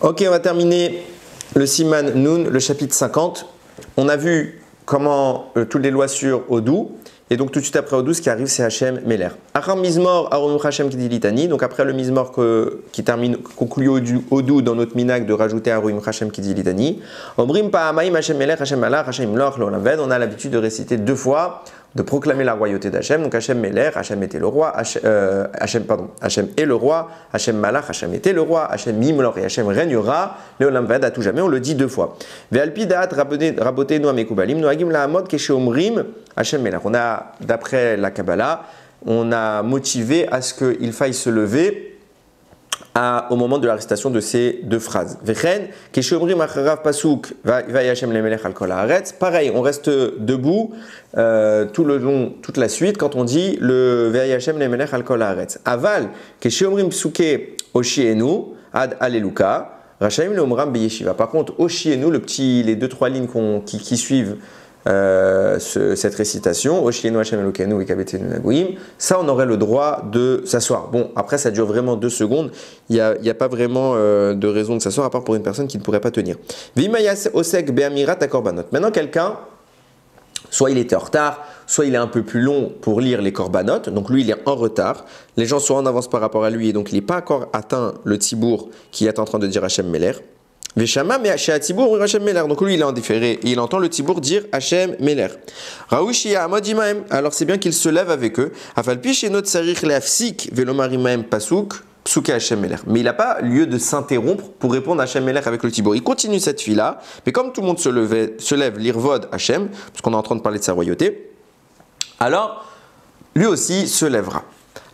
Ok, on va terminer le Siman Nun, le chapitre 50. On a vu comment toutes les lois sur Odou. Et donc tout de suite après Odou, ce qui arrive, c'est Hachem Meler. Acham Mizmor, Aron Hachem Kidilitani. Donc après le Mizmor qui termine, conclut Odou dans notre minag de rajouter Aron Hachem Kidilitani. Omrim Pa'amaim Hachem Meler, Hachem Malach, Hachem Loch, Lolamved. On a l'habitude de réciter deux fois, de proclamer la royauté d'Hachem. Donc Hachem Meler, Hachem était le roi, Hachem est le roi, Hachem Malach, Hachem était le roi, Hachem Mimlor et Hachem régnera, Leolamved à tout jamais. On le dit deux fois. Ve'alpi da'at rabotenu amekubalim, noagim la'amod keshe omrim Hachem Meler. On a, d'après la Kabbalah, on a motivé à ce qu'il faille se lever au moment de la récitation de ces deux phrases. Vechen, keshe omrim acharav pasuk, va Hachem le Melech al kol haaretz. Pareil, on reste debout tout le long, toute la suite, quand on dit le Ve'ay Hachem le Melech al kol haaretz. Aval, keshe omrim psuke oshienu ad aleluka. Rachaim le omram beyeshiva. Par contre, oshienu, les deux trois lignes qui suivent cette récitation, Oshienu Hashem Elokeinu Ekabetenu Nagoim, ça on aurait le droit de s'asseoir. Bon, après ça dure vraiment 2 secondes, il n'y a pas vraiment de raison de s'asseoir à part pour une personne qui ne pourrait pas tenir. Vimayas Osek Beamirat Akorbanot. Maintenant quelqu'un, soit il était en retard, soit il est un peu plus long pour lire les korbanot, donc lui il est en retard, les gens sont en avance par rapport à lui et donc il n'est pas encore atteint le tzibour qui est en train de dire Hachem Meler. Veshama mais Hachem Hachem Meler. Donc lui il est en différé et il entend le tzibour dire Hachem Meler. Raoushia Amod Imaem. Alors c'est bien qu'il se lève avec eux. Afalpi chez notre sarich leafsik velomar Imaem pasuk psuke Hachem Meler. Mais il n'a pas lieu de s'interrompre pour répondre à Hachem Meler avec le tzibour. Il continue cette fille-là, mais comme tout le monde se lève l'irvod Hachem, puisqu'on est en train de parler de sa royauté, alors lui aussi se lèvera.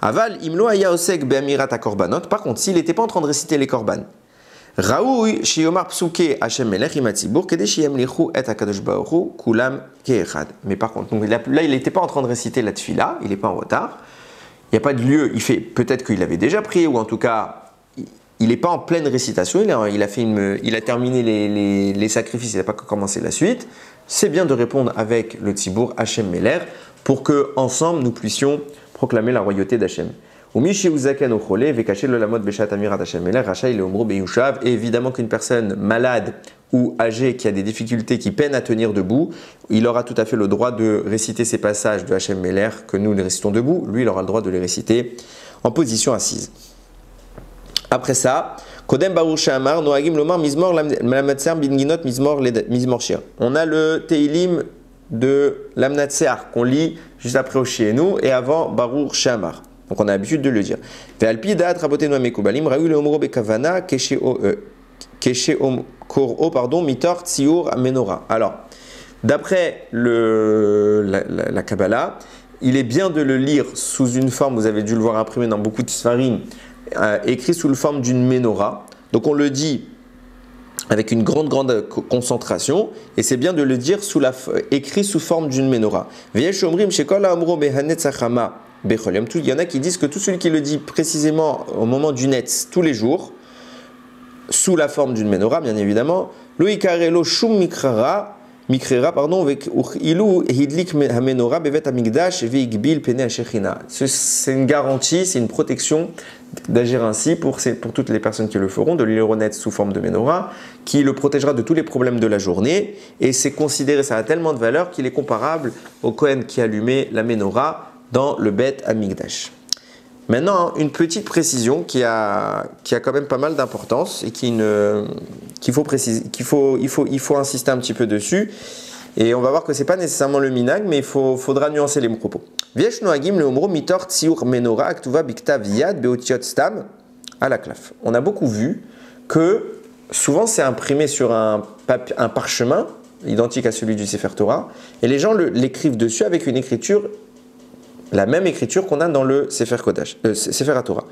Aval imlo aya osek beamirat akorbanot. Par contre, s'il n'était pas en train de réciter les korban, Raoui shiyomar psuke Hachem Melech imatzibur kede shiyemlichu et hakadosh baruch hu kulam keechad. Mais par contre, donc là il n'était pas en train de réciter la tefila, il n'est pas en retard. Il n'y a pas de lieu. Il fait peut-être qu'il avait déjà prié ou en tout cas il n'est pas en pleine récitation. Il a terminé les sacrifices. Il n'a pas commencé la suite. C'est bien de répondre avec le tzibour Hachem Meler pour que ensemble nous puissions proclamer la royauté d'Hachem. Et évidemment qu'une personne malade ou âgée qui a des difficultés, qui peine à tenir debout, il aura tout à fait le droit de réciter ces passages de Hachem Meler que nous les récitons debout. Lui, il aura le droit de les réciter en position assise. Après ça, Kodem Baruch Shamar, Noagim Lomar, Mizmor, Lamnatser, Binginot, Mizmor Shir. On a le Teilim de Lamnatser qu'on lit juste après Oshienu et avant Baruch Shamar. Donc on a l'habitude de le dire. Ve'alpi da'at rabotenu amekubalim raoui leomro bekavana keshe kor'o pardon mitor tziur menorah. Alors, d'après la Kabbalah, il est bien de le lire sous une forme, vous avez dû le voir imprimé dans beaucoup de sfarim, écrit sous la forme d'une menorah. Donc on le dit avec une grande concentration, et c'est bien de le dire écrit sous forme d'une menorah. Ve'yesh omrim shekol ha'omro behanetzachama. Il y en a qui disent que tout celui qui le dit précisément au moment du Netz tous les jours, sous la forme d'une menorah, bien évidemment, c'est une garantie, c'est une protection d'agir ainsi pour toutes les personnes qui le feront, de lire au Netz sous forme de menorah, qui le protégera de tous les problèmes de la journée, et c'est considéré, ça a tellement de valeur qu'il est comparable au Kohen qui allumait la menorah dans le Bet Hamikdash. Maintenant, une petite précision qui a quand même pas mal d'importance et qu'il faut insister un petit peu dessus. Et on va voir que c'est pas nécessairement le minag, mais faudra nuancer les propos. Viesh noagim le omro mitor tsiur menorah aktuva biktav yad beotiot stam à la claf. On a beaucoup vu que souvent c'est imprimé sur un parchemin identique à celui du Sefer Torah, et les gens l'écrivent dessus avec une écriture, la même écriture qu'on a dans le Sefer Torah.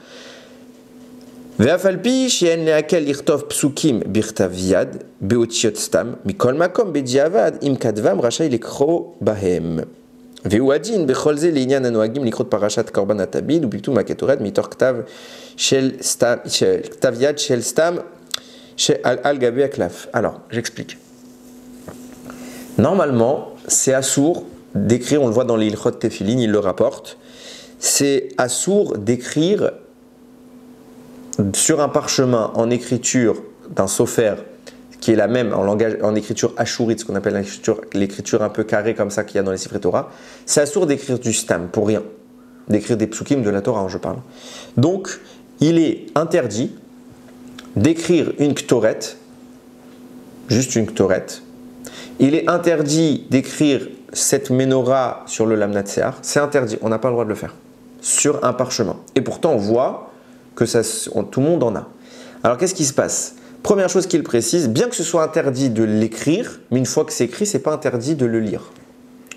Ve'afalpi she'en le'akel lirtov psukim birtav yad beotiot stam mikol makom bediavad im kadvam rachai lekro bahem. Ve'u adin bechol ze le'inyan anoagim likrot parashat korban hatabid ubitu maketoret mitor ktav yad shel stam al gabe aklaf. Alors, j'explique. Normalement, c'est assour d'écrire, on le voit dans les Ilchot Tefilin, il le rapporte, c'est assour d'écrire sur un parchemin en écriture d'un sofer qui est la même en écriture ashurite, ce qu'on appelle l'écriture un peu carrée comme ça qu'il y a dans les Sifrei Torah, c'est assourd d'écrire du stam pour rien, d'écrire des psukim de la Torah, je parle. Donc, il est interdit d'écrire une ktoret, juste une ktoret. Il est interdit d'écrire cette menorah sur le lamnatsear, c'est interdit, on n'a pas le droit de le faire, sur un parchemin. Et pourtant, on voit que tout le monde en a. Alors, qu'est-ce qui se passe? Première chose qu'il précise, bien que ce soit interdit de l'écrire, mais une fois que c'est écrit, ce n'est pas interdit de le lire.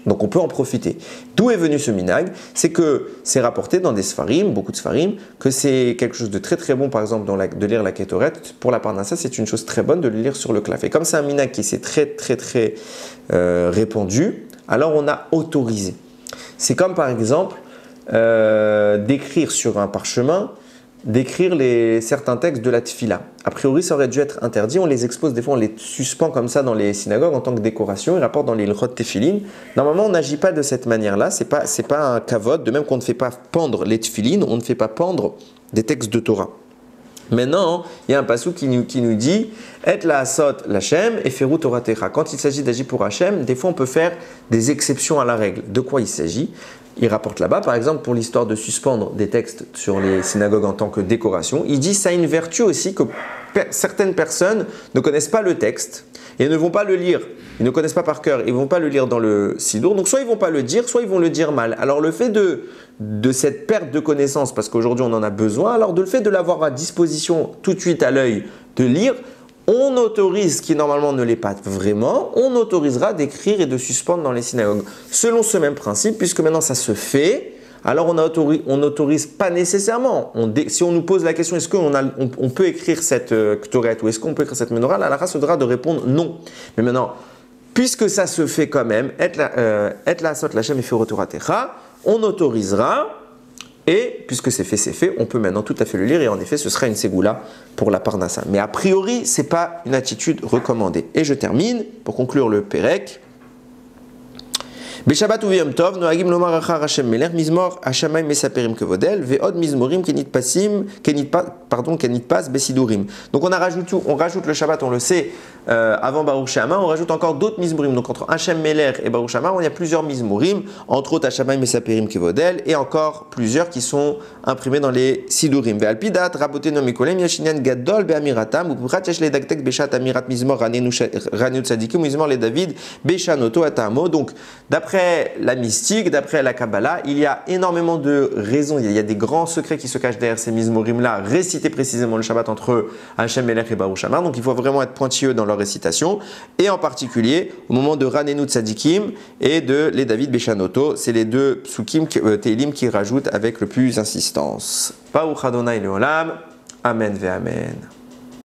Donc on peut en profiter. D'où est venu ce minag? C'est que c'est rapporté dans des sfarim, beaucoup de sfarim, que c'est quelque chose de très très bon, par exemple, de lire la Ketoret. Pour la Parnassa, c'est une chose très bonne de le lire sur le klaf. Et comme c'est un minag qui s'est très répandu, alors on a autorisé. C'est comme par exemple d'écrire sur un parchemin, d'écrire certains textes de la tfila. A priori, ça aurait dû être interdit. On les expose, des fois, on les suspend comme ça dans les synagogues en tant que décoration. Ils rapportent dans les ilchot tefilin. Normalement, on n'agit pas de cette manière-là. C'est pas un kavod. De même qu'on ne fait pas pendre les tefilin, on ne fait pas pendre des textes de Torah. Maintenant, il y a un passou qui nous dit Et la asot l'Hachem et ferou Torah techa. Quand il s'agit d'agir pour Hachem, des fois, on peut faire des exceptions à la règle. De quoi il s'agit? Il rapporte là-bas, par exemple, pour l'histoire de suspendre des textes sur les synagogues en tant que décoration, il dit ça a une vertu aussi que certaines personnes ne connaissent pas le texte et ne vont pas le lire. Ils ne connaissent pas par cœur, ils ne vont pas le lire dans le sidour. Donc soit ils ne vont pas le dire, soit ils vont le dire mal. Alors le fait de cette perte de connaissance, parce qu'aujourd'hui on en a besoin, alors le fait de l'avoir à disposition tout de suite à l'œil de lire, on autorise, ce qui normalement ne l'est pas vraiment, on autorisera d'écrire et de suspendre dans les synagogues. Selon ce même principe, puisque maintenant ça se fait, alors on n'autorise pas nécessairement. Si on nous pose la question, est-ce qu'on peut écrire cette ktoret ou est-ce qu'on peut écrire cette menorah, la halakha se donnera de répondre non. Mais maintenant, puisque ça se fait quand même, et la asot l'Hachem et ferou Torah techa, on autorisera. Et puisque c'est fait, on peut maintenant tout à fait le lire et en effet ce sera une ségoula pour la Parnassa. Mais a priori, ce n'est pas une attitude recommandée. Et je termine pour conclure le Pérec. Beshabbat uviyom tov, noagim lomar achar Hashem melech, mizmor hashamayim mesaperim kevodel, ve'od mizmorim kenit pas besidurim. Donc on rajoute le Shabbat, on le sait, avant Baruch Shama, on rajoute encore d'autres mizmorim. Donc entre Hashem melech et Baruch Shama, il y a plusieurs mizmorim, entre autres hashamayim mesaperim kevodel, et encore plusieurs qui sont imprimés dans les sidurim. Ve'alpidat rabotenu mikolem yashinyan gadol be'amiratam, uprat yesh ledaktek beshat amirat mizmor ranenu tzadikim, mizmor le David beshanoto atamo. Donc d'après la mystique, d'après la Kabbalah, il y a énormément de raisons, il y a des grands secrets qui se cachent derrière ces mizmorim-là, réciter précisément le Shabbat entre Hashem Melech et Baruch Shama. Donc il faut vraiment être pointilleux dans leur récitation, et en particulier au moment de Ranenu Tzadikim et de les David Beshanoto, c'est les deux psukim, Teilim qui rajoutent avec le plus insistance. Baruch Adonai Leolam, Amen ve Amen.